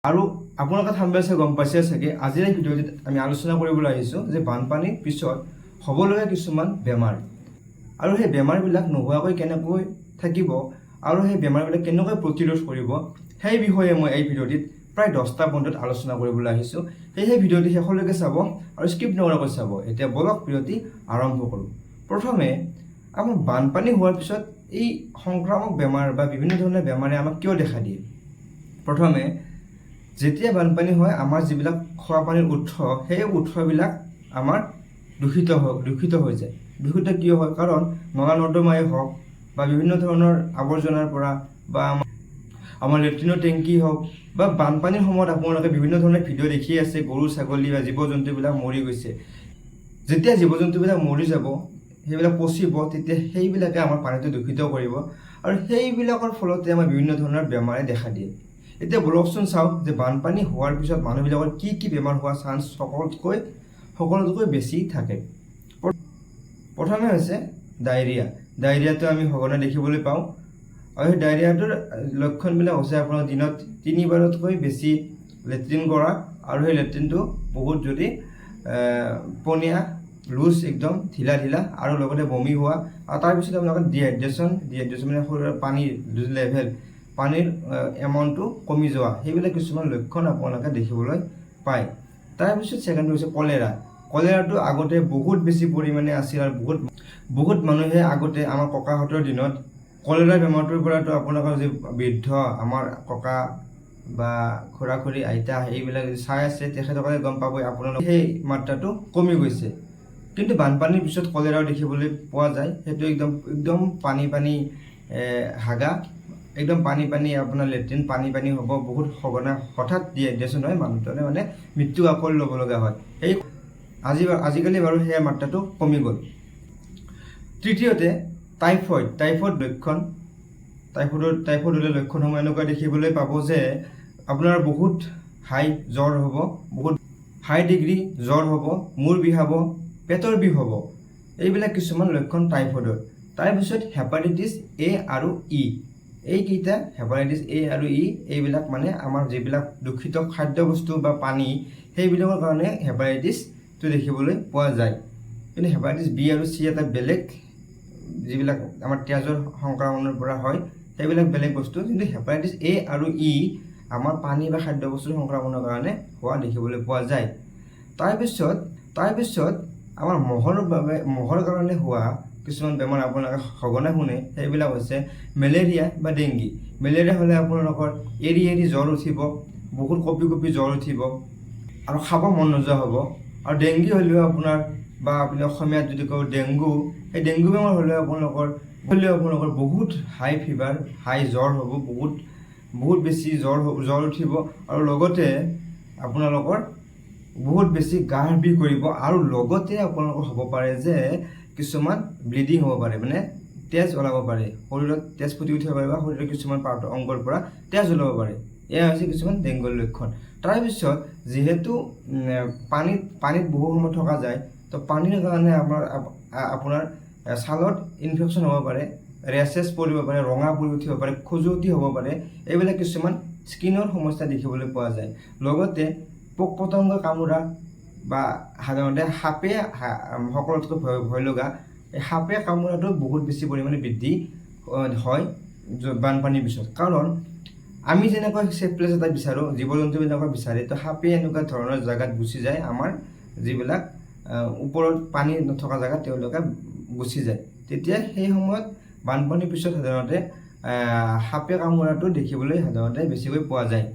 আৰু আপোনালোকে থাম্বনেইলত গম পাইছে চাগে আজিৰ এই ভিডিঅ'টোত আমি আলোচনা কৰিবলৈ আহিছোঁ যে বানপানীৰ পিছত হ'বলগীয়া কিছুমান বেমাৰ আৰু সেই বেমাৰবিলাক নোহোৱাকৈ কেনেকৈ থাকিব আৰু সেই বেমাৰবিলাক কেনেকৈ প্ৰতিৰোধ কৰিব সেই বিষয়ে মই এই ভিডিঅ'টোত প্ৰায় 10টা পইণ্টত আলোচনা কৰিবলৈ আহিছোঁ। সেই ভিডিঅ'টো শেষলৈকে চাব আৰু স্কিপ নকৰাকৈ চাব। এতিয়া বলক ভিডিঅ'টি আৰম্ভ কৰোঁ। প্ৰথমে আমাৰ বানপানী হোৱাৰ পিছত এই সংক্ৰামক বেমাৰ বা বিভিন্ন ধৰণৰ বেমাৰে আমাক কিয় দেখা দিয়ে। প্ৰথমে যেতিয়া বানপানী হয় আমাৰ যিবিলাক খোৱা পানীৰ উৎস সেই উৎসবিলাক আমাৰ দূষিত হৈ যায়। দূষিত কিয় হয়? কাৰণ নলা নৰ্দমাই হওক বা বিভিন্ন ধৰণৰ আৱৰ্জনাৰ পৰা বা আমাৰ লেট্ৰিনৰ টেংকি হওক বা বানপানীৰ সময়ত আপোনালোকে বিভিন্ন ধৰণৰ ভিডিঅ' দেখি আছে, গৰু ছাগলী বা জীৱ জন্তুবিলাক মৰি গৈছে। যেতিয়া জীৱ জন্তুবিলাক মৰি যাব, সেইবিলাক পচিব, তেতিয়া সেইবিলাকে আমাৰ পানীটো দূষিত কৰিব আৰু সেইবিলাকৰ ফলতে আমাৰ বিভিন্ন ধৰণৰ বেমাৰে দেখা দিয়ে। এতিয়া বলকচোন চাওক যে বানপানী হোৱাৰ পিছত মানুহবিলাকৰ কি কি বেমাৰ হোৱাৰ চান্স সকলোতকৈ বেছি থাকে। প্ৰথমে হৈছে ডায়েৰিয়া। ডায়েৰিয়াটো আমি সঘনাই দেখিবলৈ পাওঁ আৰু সেই ডায়েৰিয়াটোৰ লক্ষণবিলাক হৈছে আপোনাৰ দিনত 3 বাৰতকৈ বেছি লেট্ৰিন কৰা আৰু সেই লেট্ৰিনটো বহুত যদি পনীয়া লুজ একদম ঢিলা আৰু লগতে বমি হোৱা আৰু তাৰপিছত আপোনালোকৰ ডিহাইড্ৰেশ্যন মানে শৰীৰৰ পানীৰ যিটো লেভেল পানীৰ এমাউণ্টটো কমি যোৱা সেইবিলাক কিছুমান লক্ষণ আপোনালোকে দেখিবলৈ পায়। তাৰপিছত ছেকেণ্ড হৈছে কলেৰা। কলেৰাটো আগতে বহুত বেছি পৰিমাণে আছিল আৰু বহুত মানুহে আগতে আমাৰ ককাহঁতৰ দিনত কলেৰা বেমাৰটোৰ পৰাতো আপোনালোকৰ যি বৃদ্ধ আমাৰ ককা বা খুৰা খুৰী আইতা এইবিলাক চাই আছে তেখেতসকলে গম পাব আপোনালোকে সেই মাত্ৰাটো কমি গৈছে। কিন্তু বানপানীৰ পিছত কলেৰাও দেখিবলৈ পোৱা যায়। সেইটো একদম পানী হাগা, একদম পানী আপোনাৰ লেট্ৰিন পানী হ'ব, বহুত সঘনাই হঠাৎ ডিহাইড্ৰেশ্যন হয়, মানুহজনে মানে মৃত্যু আকল ল'ব লগা হয়। সেই আজিকালি বাৰু সেই মাত্ৰাটো কমি গ'ল। তৃতীয়তে টাইফইড লক্ষণ। টাইফইডৰ লক্ষণসমূহ এনেকুৱা দেখিবলৈ পাব যে আপোনাৰ বহুত হাই জ্বৰ হ'ব, বহুত হাই ডিগ্ৰী জ্বৰ হ'ব, মূৰ বিষাব, পেটৰ বিষ হ'ব। এইবিলাক কিছুমান লক্ষণ টাইফইডৰ। তাৰপিছত হেপাটাইটিছ এ আৰু ই। এইকেইটা হেপাটাইটিছ এ আৰু ই এইবিলাক মানে আমাৰ যিবিলাক দূষিত খাদ্যবস্তু বা পানী সেইবিলাকৰ কাৰণে হেপাটাইটিছটো দেখিবলৈ পোৱা যায়। কিন্তু হেপাটাইটিছ বি আৰু চি এটা বেলেগ, যিবিলাক আমাৰ তেজৰ সংক্ৰমণৰ পৰা হয় সেইবিলাক বেলেগ বস্তু। কিন্তু হেপাটাইটিছ এ আৰু ই আমাৰ পানী বা খাদ্যবস্তুৰ সংক্ৰমণৰ কাৰণে হোৱা দেখিবলৈ পোৱা যায়। তাৰপিছত আমাৰ মহৰ কাৰণে হোৱা কিছুমান বেমাৰ আপোনালোকে সঘনাই শুনে, সেইবিলাক হৈছে মেলেৰিয়া বা ডেংগি। মেলেৰিয়া হ'লে আপোনালোকৰ এৰি জ্বৰ উঠিব, বহুত কঁপি জ্বৰ উঠিব আৰু খাব মন নোযোৱা হ'ব। আৰু ডেংগি হ'লেও আপোনাৰ বা আপুনি অসমীয়াত যদি কওঁ ডেংগু, সেই ডেংগু বেমাৰ হ'লেও আপোনালোকৰ বহুত হাই ফিভাৰ, হাই জ্বৰ হ'ব, বহুত বেছি জ্বৰ উঠিব আৰু লগতে আপোনালোকৰ বহুত বেছি গাৰ বিষ কৰিব আৰু লগতে আপোনালোকৰ হ'ব পাৰে যে কিছুমান ব্লিডিং হ'ব পাৰে, মানে তেজ ওলাব পাৰে, শৰীৰত তেজ ফুটি উঠিব পাৰে বা শৰীৰৰ কিছুমান অংগৰ পৰা তেজ ওলাব পাৰে। এয়া হৈছে কিছুমান ডেংগুৰ লক্ষণ। তাৰপিছত যিহেতু পানীত বহু সময় থকা যায়, তো পানীৰ কাৰণে আপোনাৰ ছালত ইনফেকশ্যন হ'ব পাৰে, ৰেচেছ পৰিব পাৰে, ৰঙা পৰি উঠিব পাৰে, খজুৱতি হ'ব পাৰে। এইবিলাক কিছুমান স্কিনৰ সমস্যা দেখিবলৈ পোৱা যায়। লগতে পোক পতংগ কামোৰা বা সাধাৰণতে সাপে সকলোতকৈ ভয় লগা এই সাপে কামোৰাটো বহুত বেছি পৰিমাণে বৃদ্ধি হয় বানপানীৰ পিছত। কাৰণ আমি যেনেকৈ ছেফ প্লেচ এটা বিচাৰোঁ, জীৱ জন্তুবিলাকক বিচাৰে, তো সাপে এনেকুৱা ধৰণৰ জেগাত গুচি যায়, আমাৰ যিবিলাক ওপৰত পানী নথকা জেগাত তেওঁলোকে গুচি যায়। তেতিয়া সেই সময়ত বানপানীৰ পিছত সাধাৰণতে সাপে কামোৰাটো দেখিবলৈ সাধাৰণতে বেছিকৈ পোৱা যায়।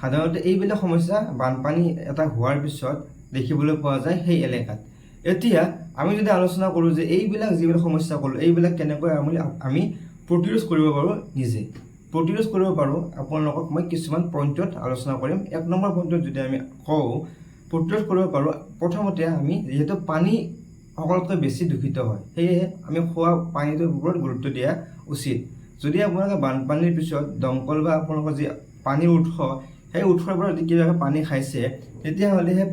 সাধাৰণতে এইবিলাক সমস্যা বানপানী এটা হোৱাৰ পিছত দেখিবলৈ পোৱা যায় সেই এলেকাত। এতিয়া আমি যদি আলোচনা কৰোঁ যে এইবিলাক যিবিলাক সমস্যা ক'লোঁ, এইবিলাক কেনেকৈ আমি প্ৰতিৰোধ কৰিব পাৰোঁ নিজে। প্ৰতিৰোধ কৰিব পাৰোঁ আপোনালোকক মই কিছুমান পইণ্টত আলোচনা কৰিম। 1 নম্বৰ পইণ্টত যদি আমি কওঁ প্ৰতিৰোধ কৰিব পাৰোঁ, প্ৰথমতে আমি যিহেতু পানী সকলোতকৈ বেছি দূষিত হয়, সেয়েহে আমি খোৱা পানীটোৰ ওপৰত গুৰুত্ব দিয়া উচিত। যদি আপোনালোকে বানপানীৰ পিছত দমকল বা আপোনালোকৰ যি পানীৰ উৎস সেই উৎসৰ পৰা যদি কিবা পানী খাইছে, তেতিয়াহ'লে সেই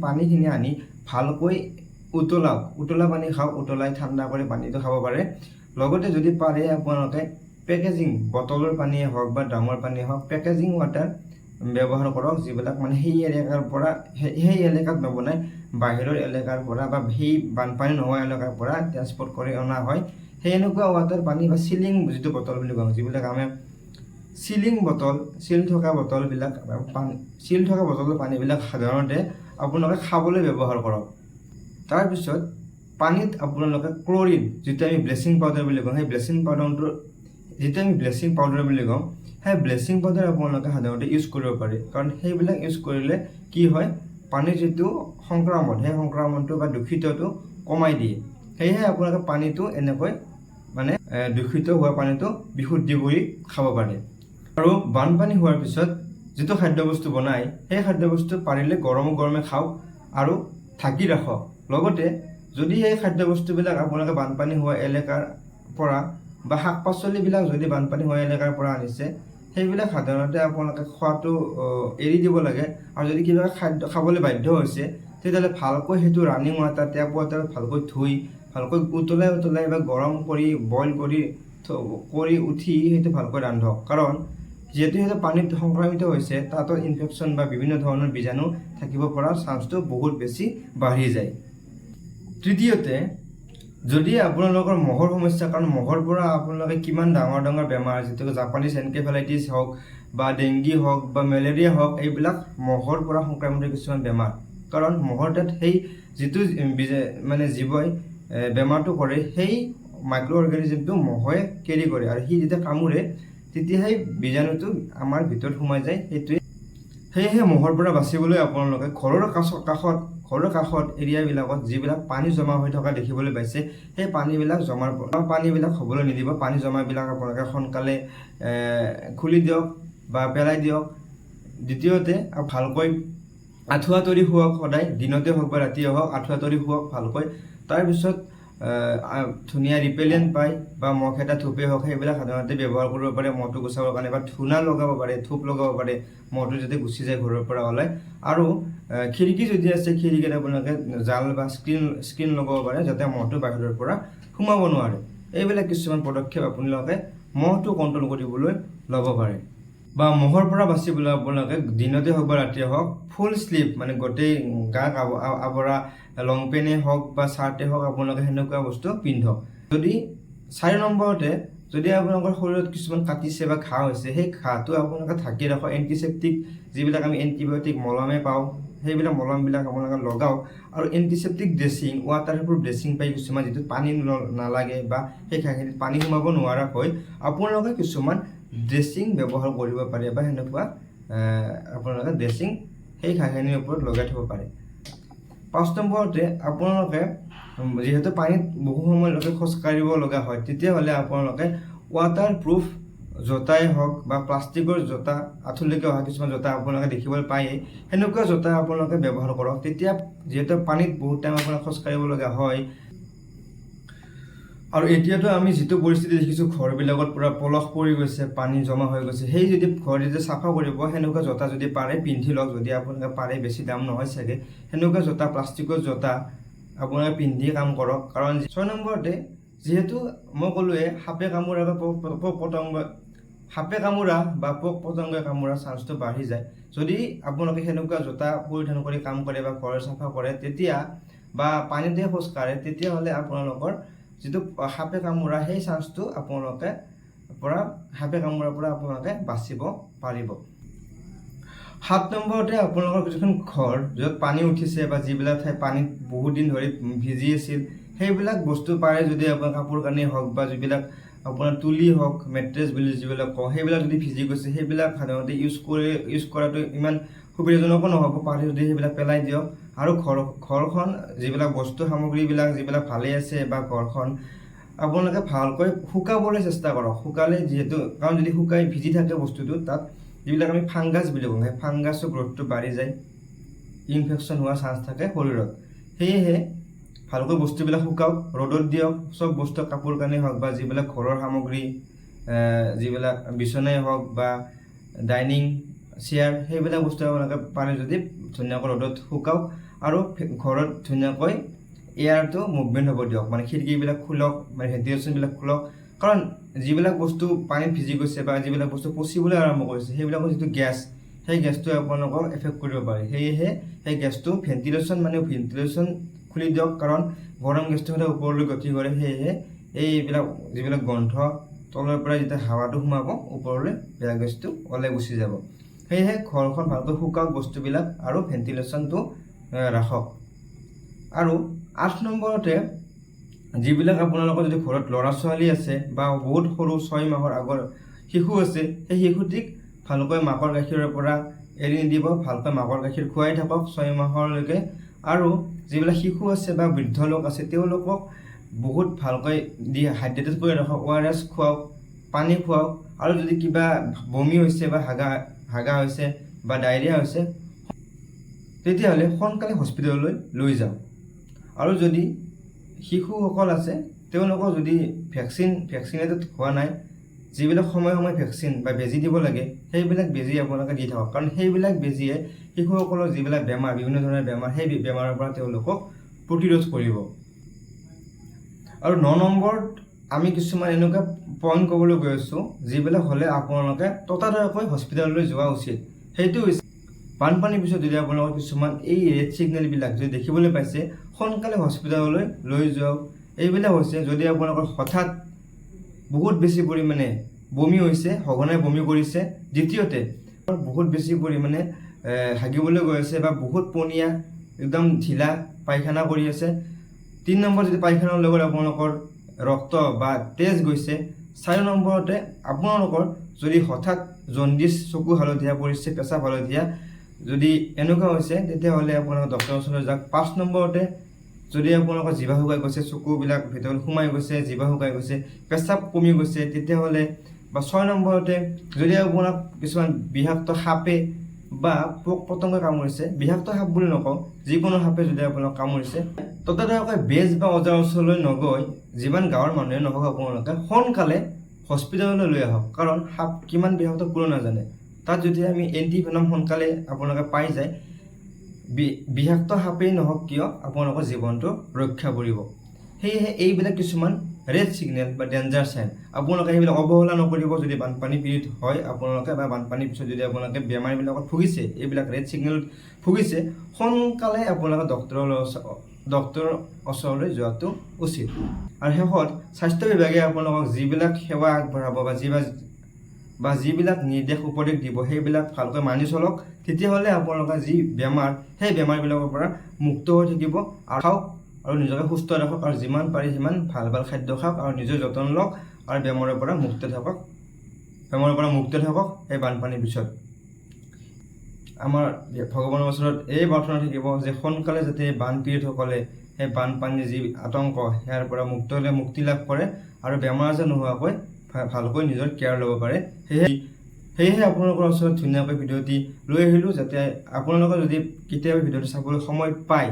পানীখিনি আনি ভালকৈ উতলা পানী খাওক, উতলাই ঠাণ্ডা কৰি পানীটো খাব পাৰে। লগতে যদি পাৰে আপোনালোকে পেকেজিং, বটলৰ পানীয়ে হওক বা ড্ৰামৰ পানীয়ে হওক, পেকেজিং ৱাটাৰ ব্যৱহাৰ কৰক যিবিলাক মানে সেই এলেকাৰ পৰা সেই এলেকাত নবনাই বাহিৰৰ এলেকাৰ পৰা বা সেই বানপানী নোহোৱা এলেকাৰ পৰা ট্ৰান্সপৰ্ট কৰি অনা হয়। সেই এনেকুৱা ৱাটাৰ পানী বা চিলিং যিটো বটল বুলি কওঁ, যিবিলাক আমি চিলিং বটল, চিল থকা বটলবিলাক চিল থকা বটলৰ পানীবিলাক সাধাৰণতে আপোনালোকে খাবলৈ ব্যৱহাৰ কৰক। তাৰপিছত পানীত আপোনালোকে ক্লৰিন, যিটো আমি ব্লিচিং পাউডাৰ বুলি কওঁ, সেই ব্লিচিং পাউডাৰটো সেই ব্লিচিং পাউডাৰ আপোনালোকে সাধাৰণতে ইউজ কৰিব পাৰে। কাৰণ সেইবিলাক ইউজ কৰিলে কি হয়, পানীৰ যিটো সংক্ৰমণ, সেই সংক্ৰমণটো বা দূষিতটো কমাই দিয়ে। সেয়েহে আপোনালোকে পানীটো এনেকৈ মানে দূষিত হোৱা পানীটো বিশুদ্ধি কৰি খাব পাৰে। আৰু বানপানী হোৱাৰ পিছত যিটো খাদ্যবস্তু বনায়, সেই খাদ্যবস্তু পাৰিলে গৰমে খাওক আৰু ঢাকি ৰাখক। লগতে যদি এই খাদ্যবস্তুবিলাক আপোনালোকে বানপানী হোৱা এলেকাৰ পৰা বা শাক পাচলিবিলাক যদি বানপানী হোৱা এলেকাৰ পৰা আনিছে, সেইবিলাক সাধাৰণতে আপোনালোকে খোৱাটো এৰি দিব লাগে। আৰু যদি কিবা খাদ্য খাবলৈ বাধ্য হৈছে, তেতিয়াহ'লে ভালকৈ সেইটো ৰানিং ৱাটাৰ, টেপ ৱাটাৰ ভালকৈ ধুই ভালকৈ উতলাই বা গৰম কৰি বইল কৰি উঠি সেইটো ভালকৈ ৰান্ধক। কাৰণ যিহেতু সেইটো পানীত সংক্ৰমিত হৈছে, তাতো ইনফেকশ্যন বা বিভিন্ন ধৰণৰ বীজাণু থাকিব পৰা চান্সটো বহুত বেছি বাঢ়ি যায়। তৃতীয়তে, যদি আপোনালোকৰ মহৰ সমস্যা, কাৰণ মহৰ পৰা আপোনালোকে কিমান ডাঙৰ বেমাৰ, যিটো জাপানীজ এনকেফেলাইটিছ হওক বা ডেংগি হওক বা মেলেৰিয়া হওক, এইবিলাক মহৰ পৰা সংক্ৰমিত কিছুমান বেমাৰ। কাৰণ মহৰ তাত সেই যিটো মানে জীৱই বেমাৰটো কৰে, সেই মাইক্ৰ' অৰ্গেনিজমটো মহে কেৰি কৰে, আৰু সি যেতিয়া কামোৰে তেতিয়া সেই বীজাণুটো আমাৰ ভিতৰত সোমাই যায়। সেয়েহে মহৰ পৰা বাচিবলৈ আপোনালোকে ঘৰৰ কাষত এৰিয়াবিলাকত যিবিলাক পানী জমা হৈ থকা দেখিবলৈ পাইছে, সেই পানীবিলাক হ'বলৈ নিদিব। পানী জমাবিলাক আপোনালোকে সোনকালে খুলি দিয়ক বা পেলাই দিয়ক। দ্বিতীয়তে, ভালকৈ আঁঠুৱা তৰি শুৱক, সদায় দিনতে হওক বা ৰাতিয়ে হওক আঁঠুৱা তৰি শুৱক ভালকৈ। তাৰপিছত ধুনীয়া ৰিপেলেণ্ট পায় বা মহ খেদা ধূপেই হওক, সেইবিলাক সাধাৰণতে ব্যৱহাৰ কৰিব পাৰে মহটো গুচাবৰ কাৰণে, বা ধূনা লগাব পাৰে, ধূপ লগাব পাৰে, মহটো যাতে গুচি যায় ঘৰৰ পৰা ওলাই। আৰু খিৰিকী যদি আছে, খিৰিকীত আপোনালোকে জাল বা স্ক্ৰীন লগাব পাৰে, যাতে মহটো বাহিৰৰ পৰা সোমাব নোৱাৰে। এইবিলাক কিছুমান পদক্ষেপ আপোনালোকে মহটো কণ্ট্ৰল কৰিবলৈ ল'ব পাৰে। বা মহৰ পৰা বাচিবলৈ আপোনালোকে দিনতে হওক বা ৰাতিয়ে হওক ফুল শ্লিভ, মানে গোটেই গাক আৱৰা লং পেণ্টেই হওক বা চাৰ্টেই হওক, আপোনালোকে সেনেকুৱা বস্তু পিন্ধক। যদি 4 নম্বৰতে, যদি আপোনালোকৰ শৰীৰত কিছুমান কাটিছে বা ঘাঁ হৈছে, সেই ঘাঁটো আপোনালোকে ঢাকি ৰাখক। এণ্টিছেপ্টিক যিবিলাক আমি এণ্টিবায়'টিক মলমে পাওঁ, সেইবিলাক মলমবিলাক আপোনালোকে লগাওক। আৰু এণ্টিছেপ্টিক ড্ৰেছিং, ৱাটাৰপ্ৰুফ ড্ৰেছিং পাই কিছুমান, যিটো পানী নালাগে বা সেই ঘাঁখিনিত পানী সোমাব নোৱাৰাকৈ আপোনালোকে কিছুমান ড্ৰেছিং ব্যৱহাৰ কৰিব পাৰে, বা সেনেকুৱা আপোনালোকে ড্ৰেছিং সেই ঘাঁখিনিৰ ওপৰত লগাই থ'ব পাৰে। 5 নম্বৰতে, আপোনালোকে যিহেতু পানীত বহু সময়লৈকে খোজকাঢ়িব লগা হয়, তেতিয়াহ'লে আপোনালোকে ৱাটাৰপ্ৰুফ জোতাই হওক বা প্লাষ্টিকৰ জোতা, আঁঠুলৈকে অহা কিছুমান জোতা আপোনালোকে দেখিবলৈ পায়েই, সেনেকুৱা জোতা আপোনালোকে ব্যৱহাৰ কৰক। তেতিয়া যিহেতু পানীত বহুত টাইম আপোনালোকে খোজকাঢ়িব লগা হয়, আৰু এতিয়াতো আমি যিটো পৰিস্থিতি দেখিছোঁ, ঘৰবিলাকত পূৰা পলস পৰি গৈছে, পানী জমা হৈ গৈছে, সেই যদি ঘৰ যেতিয়া চাফা কৰিব, সেনেকুৱা জোতা যদি পাৰে পিন্ধি লওক। যদি আপোনালোকে পাৰে, বেছি দাম নহয় চাগে, সেনেকুৱা জোতা, প্লাষ্টিকৰ জোতা আপোনালোকে পিন্ধি কাম কৰক। কাৰণ 6 নম্বৰতে, যিহেতু মই ক'লোৱে সাপে কামোৰা বা পোক পতংগই কামোৰা চান্সটো বাঢ়ি যায়। যদি আপোনালোকে সেনেকুৱা জোতা পৰিধান কৰি কাম কৰে বা ঘৰ চাফা কৰে, তেতিয়া বা পানীতে খোজ কাঢ়ে, তেতিয়াহ'লে আপোনালোকৰ যিটো সাপে কামোৰা, সেই চান্সটো সাপে কামোৰাৰ পৰা আপোনালোকে বাচিব পাৰিব। 7 নম্বৰতে, আপোনালোকৰ কিছুমান ঘৰ য'ত পানী উঠিছে বা যিবিলাক ঠাই পানীত বহুত দিন ধৰি ভিজি আছিল, সেইবিলাক বস্তু পাৰে যদি আপোনাৰ কাপোৰ কানি হওক বা যিবিলাক আপোনাৰ তুলি হওক, মেট্ৰেছ বুলি যিবিলাক কওঁ, সেইবিলাক যদি ভিজি গৈছে, সেইবিলাক সাধাৰণতে ইউজ কৰাটো ইমান সুবিধাজনকো নহ'ব। পাৰে যদি সেইবিলাক পেলাই দিয়ক। আৰু ঘৰখন যিবিলাক বস্তু সামগ্ৰীবিলাক যিবিলাক ভালেই আছে বা ঘৰখন আপোনালোকে ভালকৈ শুকাবলৈ চেষ্টা কৰক। শুকালে যিহেতু, কাৰণ যদি ভিজি থাকে বস্তুটো, তাত যিবিলাক আমি ফাংগাছ বুলি কওঁ, সেই ফাংগাছৰ গ্ৰথটো বাঢ়ি যায়, ইনফেকশ্যন হোৱাৰ চান্স থাকে শৰীৰত। সেয়েহে ভালকৈ বস্তুবিলাক শুকাওক, ৰ'দত দিয়ক। চব বস্তু, কাপোৰ কানি হওক বা যিবিলাক ঘৰৰ সামগ্ৰী, যিবিলাক বিচনাই হওক বা ডাইনিং চেয়াৰ, সেইবিলাক বস্তু আপোনালোকে পাৰে যদি ধুনীয়াকৈ ৰ'দত শুকাওক। আৰু ঘৰত ধুনীয়াকৈ এয়াৰটো মুভমেণ্ট হ'ব দিয়ক, মানে খিৰিকীবিলাক খোলক, মানে ভেণ্টিলেশ্যনবিলাক খোলক। কাৰণ যিবিলাক বস্তু পানীত ভিজি গৈছে বা যিবিলাক বস্তু পচিবলৈ আৰম্ভ কৰিছে, সেইবিলাকৰ যিটো গেছ, সেই গেছটোৱে আপোনালোকক এফেক্ট কৰিব পাৰে। সেয়েহে সেই গেছটো ভেণ্টিলেশ্যন খুলি দিয়ক, কাৰণ গৰম গেছটো সদায় ওপৰলৈ গতি কৰে। সেয়েহে এইবিলাক যিবিলাক গন্ধ তলৰ পৰা যেতিয়া হাৱাটো সোমাব ওপৰলৈ, বেয়া গেছটো ওলাই গুচি যাব। সেয়েহে ঘৰখন ভালকৈ শুকাওক বস্তুবিলাক আৰু ভেণ্টিলেশ্যনটো ৰাখক। আৰু 8 নম্বৰতে, যিবিলাক আপোনালোকৰ যদি ঘৰত ল'ৰা ছোৱালী আছে বা বহুত সৰু 6 মাহৰ আগৰ শিশু আছে, সেই শিশুটিক ভালকৈ মাকৰ গাখীৰৰ পৰা এৰি নিদিব, ভালকৈ মাকৰ গাখীৰ খুৱাই থাকক 6 মাহলৈকে। আৰু যিবিলাক শিশু আছে বা বৃদ্ধ লোক আছে, তেওঁলোকক বহুত ভালকৈ হাইড্ৰেটেড কৰি ৰাখক, ORS খুৱাওক, পানী খুৱাওক। আৰু যদি কিবা বমি হৈছে বা হাগা হৈছে বা ডায়েৰিয়া হৈছে, তেতিয়াহ'লে সোনকালে হস্পিটেললৈ লৈ যাওক। আৰু যদি শিশুসকল আছে, তেওঁলোকক যদি ভেকচিনেটেড হোৱা নাই, যিবিলাক সময়ে সময়ে ভেকচিন বা বেজী দিব লাগে, সেইবিলাক বেজী আপোনালোকে দি থাকক, কাৰণ সেইবিলাক বেজীয়ে শিশুসকলৰ যিবিলাক বেমাৰ, বিভিন্ন ধৰণৰ বেমাৰ, সেই বেমাৰৰ পৰা তেওঁলোকক প্ৰতিৰোধ কৰিব। আৰু 9 নম্বৰত আমি কিছুমান এনেকুৱা পইণ্ট ক'বলৈ গৈ আছোঁ, যিবিলাক হ'লে আপোনালোকে ততাতৈয়াকৈ হস্পিটেললৈ যোৱা উচিত। সেইটো হৈছে, বানপানীৰ পিছত যদি আপোনালোকৰ কিছুমান এই ৰেড ছিগনেলবিলাক যদি দেখিবলৈ পাইছে, সোনকালে হস্পিটেললৈ লৈ যাওক। এইবিলাক হৈছে, যদি আপোনালোকৰ হঠাৎ বহুত বেছি পৰিমাণে বমি হৈছে, সঘনাই বমি কৰিছে। দ্বিতীয়তে, বহুত বেছি পৰিমাণে হাগিবলৈ গৈ আছে বা বহুত পনীয়া একদম ঢিলা পায়খানা কৰি আছে। 3 নম্বৰ, যদি পায়খানাৰ লগত আপোনালোকৰ ৰক্ত বা তেজ গৈছে। 4 নম্বৰতে, আপোনালোকৰ যদি হঠাৎ জণ্ডিছ, চকু হালধীয়া পৰিছে, পেচাব হালধীয়া যদি এনেকুৱা হৈছে, তেতিয়াহ'লে আপোনালোকে ডক্টৰৰ ওচৰলৈ যাওক। 5 নম্বৰতে, যদি আপোনালোকৰ জিভা শুকাই গৈছে, চকুবিলাক ভিতৰত সোমাই গৈছে, জিভা শুকাই গৈছে, পেচাব কমি গৈছে, তেতিয়াহ'লে বা 6 নম্বৰতে, যদি আপোনাক কিছুমান বিষাক্ত সাপে বা পোক পতংগই কামুৰিছে, বিষাক্ত সাপ বুলি নকওঁ, যিকোনো সাপে যদি আপোনাক কামুৰিছে, ততাতৈয়াকৈ বেজ বা অজাৰ ওচৰলৈ নগৈ, যিমান গাঁৱৰ মানুহে নহওক, আপোনালোকে সোনকালে হস্পিটেললৈ লৈ আহক, কাৰণ সাপ কিমান বিষাক্ত কোনো নাজানে। তাত যদি আমি এণ্টিভেনম সোনকালে আপোনালোকে পাই যায়, বিষাক্ত সাপেই নহওক কিয় আপোনালোকৰ জীৱনটো ৰক্ষা কৰিব। সেয়েহে এইবিলাক কিছুমান ৰেড ছিগনেল বা ডেঞ্জাৰ চাইন, আপোনালোকে সেইবিলাক অৱহেলা নকৰিব। যদি বানপানী পীড়িত হয় আপোনালোকে, বা বানপানীৰ পিছত যদি আপোনালোকে বেমাৰবিলাকত ভুগিছে, এইবিলাক ৰেড ছিগনেলত ভুগিছে, সোনকালে আপোনালোকে ডক্টৰৰ ওচৰলৈ যোৱাটো উচিত। আৰু শেষত, স্বাস্থ্য বিভাগে আপোনালোকক যিবিলাক সেৱা আগবঢ়াব বা যিবিলাক নিৰ্দেশ উপদেশ দিব, সেইবিলাক ভালকৈ মানি চলক। তেতিয়াহ'লে আপোনালোকে যি বেমাৰ, সেই বেমাৰবিলাকৰ পৰা মুক্ত হৈ থাকিব। আৰু খাওক আৰু নিজকে সুস্থ ৰাখক, আৰু যিমান পাৰি সিমান ভাল খাদ্য খাওক, আৰু নিজৰ যতন লওক, আৰু বেমাৰৰ পৰা মুক্ত থাকক। এই বানপানীৰ পিছত আমাৰ ভগৱানৰ ওচৰত এই প্ৰাৰ্থনা থাকিব যে সোনকালে যাতে বানপীড়িতসকলে সেই বানপানীৰ যি আতংক, ইয়াৰ পৰা মুক্তি লাভ কৰে আৰু বেমাৰ আজাৰ নোহোৱাকৈ ভালকৈ নিজৰ কেয়াৰ ল'ব পাৰে। সেয়েহে আপোনালোকৰ ওচৰত ধুনীয়াকৈ ভিডিঅ'টি লৈ আহিলোঁ, যাতে আপোনালোকে যদি কেতিয়াবা ভিডিঅ'টো চাবলৈ সময় পায়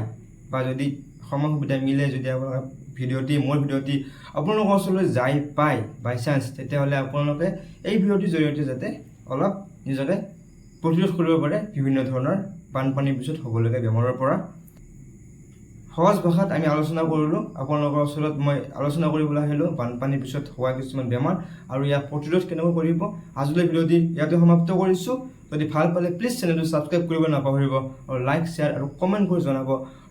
বা যদি সময় সুবিধা মিলে, যদি আপোনালোকে মোৰ ভিডিঅ'টি আপোনালোকৰ ওচৰলৈ যাই পায় বাই চান্স, তেতিয়াহ'লে আপোনালোকে এই ভিডিঅ'টিৰ জৰিয়তে যাতে অলপ নিজকে প্ৰতিৰোধ কৰিব পাৰে বিভিন্ন ধৰণৰ বানপানীৰ পিছত হ'বলগীয়া বেমাৰৰ পৰা। সহজ ভাষাত আমি আলোচনা কৰিলোঁ, আপোনালোকৰ ওচৰত মই আলোচনা কৰিবলৈ আহিলোঁ বানপানীৰ পিছত হোৱা কিছুমান বেমাৰ আৰু ইয়াক প্ৰতিৰোধ কেনেকৈ কৰিব। আজিলৈ ভিডিঅ'টি ইয়াতে সমাপ্ত কৰিছোঁ। যদি ভাল পালে প্লিজ চেনেলটো ছাবস্ক্ৰাইব কৰিব নাপাহৰিব, আৰু লাইক, শ্বেয়াৰ আৰু কমেণ্ট কৰি জনাব।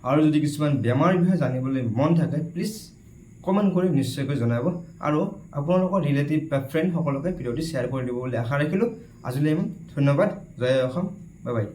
আৰু যদি কিছুমান বেমাৰৰ বিষয়ে জানিবলৈ মন থাকে, প্লিজ কমেণ্ট কৰি নিশ্চয়কৈ জনাব, আৰু আপোনালোকৰ ৰিলেটিভ বা ফ্ৰেণ্ড সকলোকে ভিডিঅ'টি শ্বেয়াৰ কৰি দিব বুলি আশা ৰাখিলোঁ। আজিলৈ ধন্যবাদ। জয় অসম, বাই বাই।